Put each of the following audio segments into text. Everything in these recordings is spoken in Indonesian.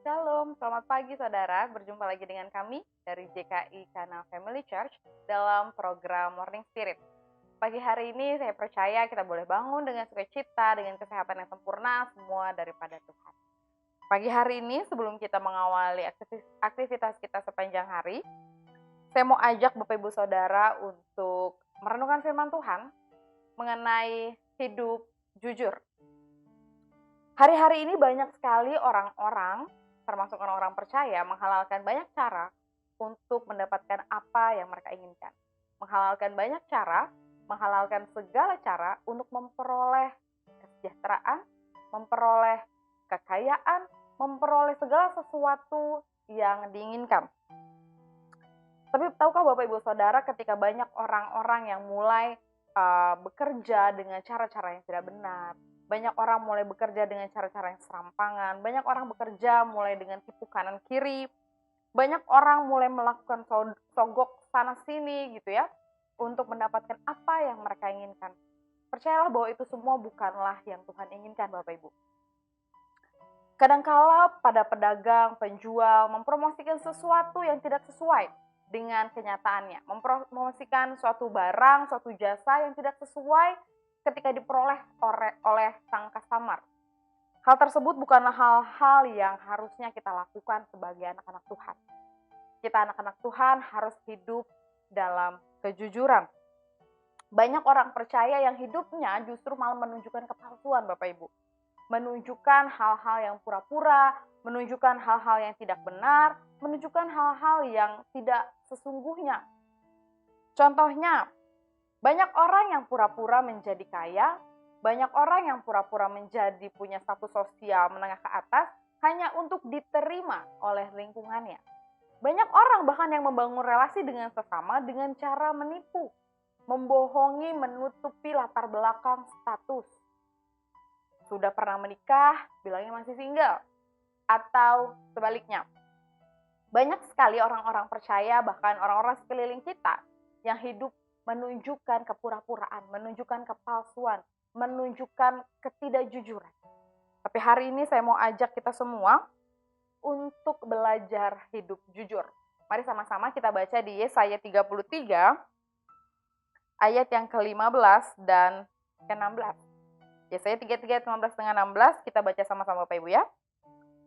Shalom, selamat pagi saudara. Berjumpa lagi dengan kami dari JKI Kanal Family Church dalam program Morning Spirit. Pagi hari ini saya percaya kita boleh bangun dengan sukacita, dengan kesehatan yang sempurna, semua daripada Tuhan. Pagi hari ini sebelum kita mengawali aktivitas kita sepanjang hari, saya mau ajak Bapak Ibu Saudara untuk merenungkan firman Tuhan mengenai hidup jujur. Hari-hari ini banyak sekali orang-orang, termasuk orang-orang percaya, menghalalkan banyak cara untuk mendapatkan apa yang mereka inginkan. Menghalalkan banyak cara, menghalalkan segala cara untuk memperoleh kesejahteraan, memperoleh kekayaan, memperoleh segala sesuatu yang diinginkan. Tapi tahukah Bapak Ibu Saudara, ketika banyak orang-orang yang mulai bekerja dengan cara-cara yang tidak benar, banyak orang mulai bekerja dengan cara-cara yang serampangan, banyak orang bekerja mulai dengan tipu kanan kiri, banyak orang mulai melakukan sogok sana sini gitu ya, untuk mendapatkan apa yang mereka inginkan. Percayalah bahwa itu semua bukanlah yang Tuhan inginkan, Bapak Ibu. Kadangkala pada pedagang, penjual mempromosikan sesuatu yang tidak sesuai dengan kenyataannya, mempromosikan suatu barang, suatu jasa yang tidak sesuai ketika diperoleh oleh sang customer. Hal tersebut bukanlah hal-hal yang harusnya kita lakukan sebagai anak-anak Tuhan. Kita anak-anak Tuhan harus hidup dalam kejujuran. Banyak orang percaya yang hidupnya justru malah menunjukkan kepalsuan, Bapak Ibu. Menunjukkan hal-hal yang pura-pura, menunjukkan hal-hal yang tidak benar, menunjukkan hal-hal yang tidak sesungguhnya. Contohnya, banyak orang yang pura-pura menjadi kaya, banyak orang yang pura-pura menjadi punya status sosial menengah ke atas hanya untuk diterima oleh lingkungannya. Banyak orang bahkan yang membangun relasi dengan sesama dengan cara menipu, membohongi, menutupi latar belakang status. Sudah pernah menikah, bilangnya masih single. Atau sebaliknya. Banyak sekali orang-orang percaya, bahkan orang-orang sekeliling kita yang hidup menunjukkan kepura-puraan, menunjukkan kepalsuan, menunjukkan ketidakjujuran. Tapi hari ini saya mau ajak kita semua untuk belajar hidup jujur. Mari sama-sama kita baca di Yesaya 33, ayat yang ke-15 dan ke-16. Yesaya 33, 15 dengan 16, kita baca sama-sama Bapak Ibu ya.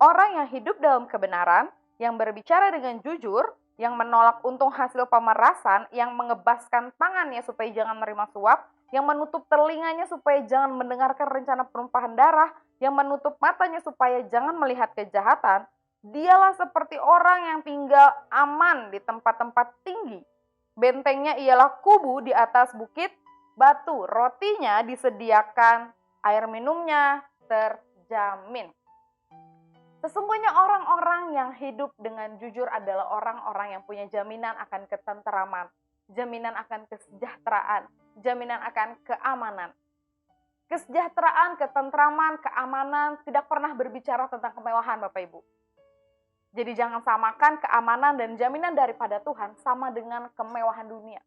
Orang yang hidup dalam kebenaran, yang berbicara dengan jujur, yang menolak untung hasil pemerasan, yang mengebaskan tangannya supaya jangan menerima suap, yang menutup telinganya supaya jangan mendengarkan rencana penumpahan darah, yang menutup matanya supaya jangan melihat kejahatan, dialah seperti orang yang tinggal aman di tempat-tempat tinggi. Bentengnya ialah kubu di atas bukit batu, rotinya disediakan, air minumnya terjamin. Sesungguhnya orang-orang yang hidup dengan jujur adalah orang-orang yang punya jaminan akan ketenteraman, jaminan akan kesejahteraan, jaminan akan keamanan. Kesejahteraan, ketenteraman, keamanan tidak pernah berbicara tentang kemewahan, Bapak Ibu. Jadi jangan samakan keamanan dan jaminan daripada Tuhan sama dengan kemewahan dunia.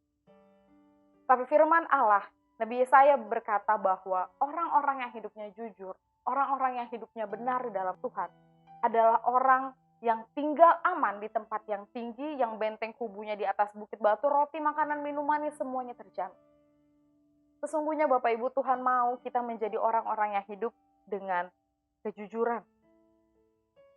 Tapi firman Allah, Nabi Yesaya berkata bahwa orang-orang yang hidupnya jujur, orang-orang yang hidupnya benar di dalam Tuhan, adalah orang yang tinggal aman di tempat yang tinggi, yang benteng kubunya di atas bukit batu, roti, makanan, minumannya semuanya terjamin. Sesungguhnya Bapak Ibu, Tuhan mau kita menjadi orang-orang yang hidup dengan kejujuran.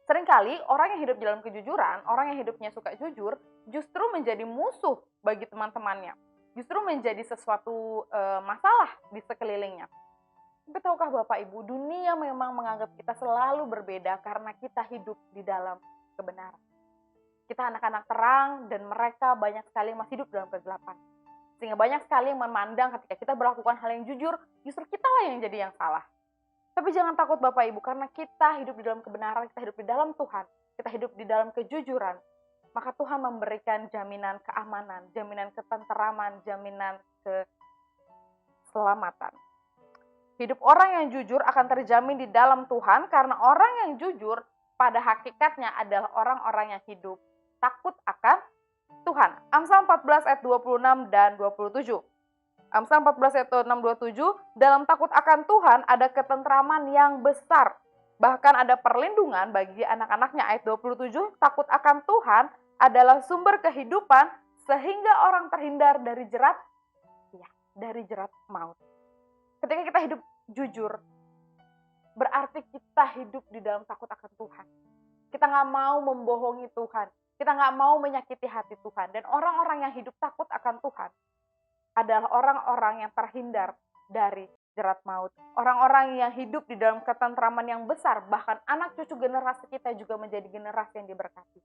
Seringkali orang yang hidup dalam kejujuran, orang yang hidupnya suka jujur, justru menjadi musuh bagi teman-temannya. Justru menjadi sesuatu masalah di sekelilingnya. Tapi tahukah Bapak Ibu, dunia memang menganggap kita selalu berbeda karena kita hidup di dalam kebenaran. Kita anak-anak terang dan mereka banyak sekali yang masih hidup dalam kegelapan. Sehingga banyak sekali yang memandang ketika kita melakukan hal yang jujur, justru kitalah yang jadi yang salah. Tapi jangan takut Bapak Ibu, karena kita hidup di dalam kebenaran, kita hidup di dalam Tuhan, kita hidup di dalam kejujuran, maka Tuhan memberikan jaminan keamanan, jaminan ketenteraman, jaminan keselamatan. Hidup orang yang jujur akan terjamin di dalam Tuhan karena orang yang jujur pada hakikatnya adalah orang-orang yang hidup takut akan Tuhan. Amsal 14 ayat 26 dan 27. Amsal 14 ayat 26 27, dalam takut akan Tuhan ada ketenteraman yang besar. Bahkan ada perlindungan bagi anak-anaknya. Ayat 27, takut akan Tuhan adalah sumber kehidupan sehingga orang terhindar dari jerat, ya, dari jerat maut. Ketika kita hidup jujur, berarti kita hidup di dalam takut akan Tuhan. Kita nggak mau membohongi Tuhan. Kita nggak mau menyakiti hati Tuhan. Dan orang-orang yang hidup takut akan Tuhan adalah orang-orang yang terhindar dari jerat maut. Orang-orang yang hidup di dalam ketentraman yang besar. Bahkan anak cucu generasi kita juga menjadi generasi yang diberkati.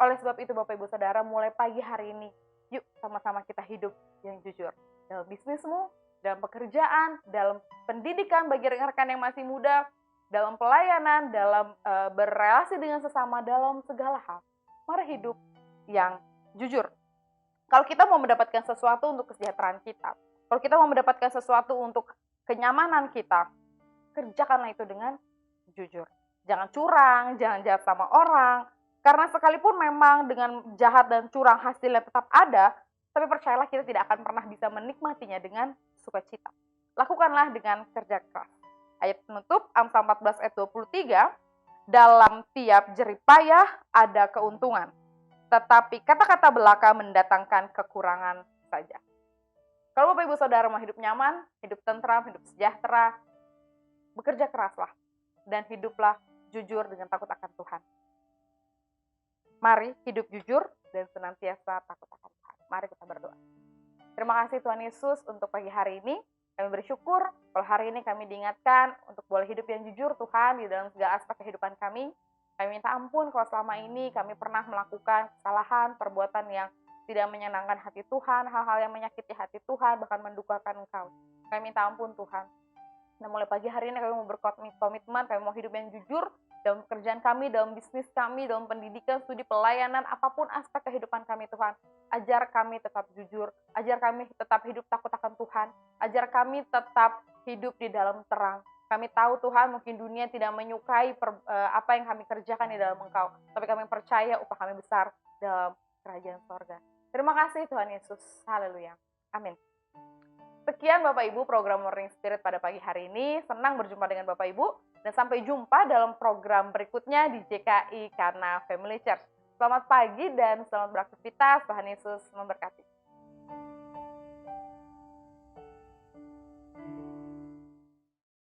Oleh sebab itu Bapak Ibu Saudara, mulai pagi hari ini, yuk sama-sama kita hidup yang jujur. Dalam bisnismu, dalam pekerjaan, dalam pendidikan bagi rekan-rekan yang masih muda, dalam pelayanan, dalam berrelasi dengan sesama, dalam segala hal. Mari hidup yang jujur. Kalau kita mau mendapatkan sesuatu untuk kesejahteraan kita, kalau kita mau mendapatkan sesuatu untuk kenyamanan kita, kerjakanlah itu dengan jujur. Jangan curang, jangan jahat sama orang, karena sekalipun memang dengan jahat dan curang hasilnya tetap ada, tapi percayalah kita tidak akan pernah bisa menikmatinya dengan sukacita. Lakukanlah dengan kerja keras. Ayat penutup, Amsal 14 ayat 23, dalam tiap jerih payah ada keuntungan, tetapi kata-kata belaka mendatangkan kekurangan saja. Kalau Bapak Ibu Saudara mau hidup nyaman, hidup tentram, hidup sejahtera, bekerja keraslah dan hiduplah jujur dengan takut akan Tuhan. Mari hidup jujur dan senantiasa takut akan Tuhan. Mari kita berdoa. Terima kasih Tuhan Yesus untuk pagi hari ini. Kami bersyukur kalau hari ini kami diingatkan untuk boleh hidup yang jujur Tuhan di dalam segala aspek kehidupan kami. Kami minta ampun kalau selama ini kami pernah melakukan kesalahan, perbuatan yang tidak menyenangkan hati Tuhan, hal-hal yang menyakiti hati Tuhan, bahkan mendukakan Engkau. Kami minta ampun Tuhan. Dan mulai pagi hari ini kami mau berkomitmen, kami mau hidup yang jujur dalam pekerjaan kami, dalam bisnis kami, dalam pendidikan, studi, pelayanan, apapun aspek kehidupan kami Tuhan. Ajar kami tetap jujur, ajar kami tetap hidup takut akan Tuhan, ajar kami tetap hidup di dalam terang. Kami tahu Tuhan mungkin dunia tidak menyukai apa yang kami kerjakan di dalam Engkau, tapi kami percaya upah kami besar dalam kerajaan sorga. Terima kasih Tuhan Yesus, haleluya, amin. Sekian Bapak Ibu program Morning Spirit pada pagi hari ini, senang berjumpa dengan Bapak Ibu, dan sampai jumpa dalam program berikutnya di JKI Karena Family Church. Selamat pagi dan selamat beraktivitas, Tuhan Yesus memberkati.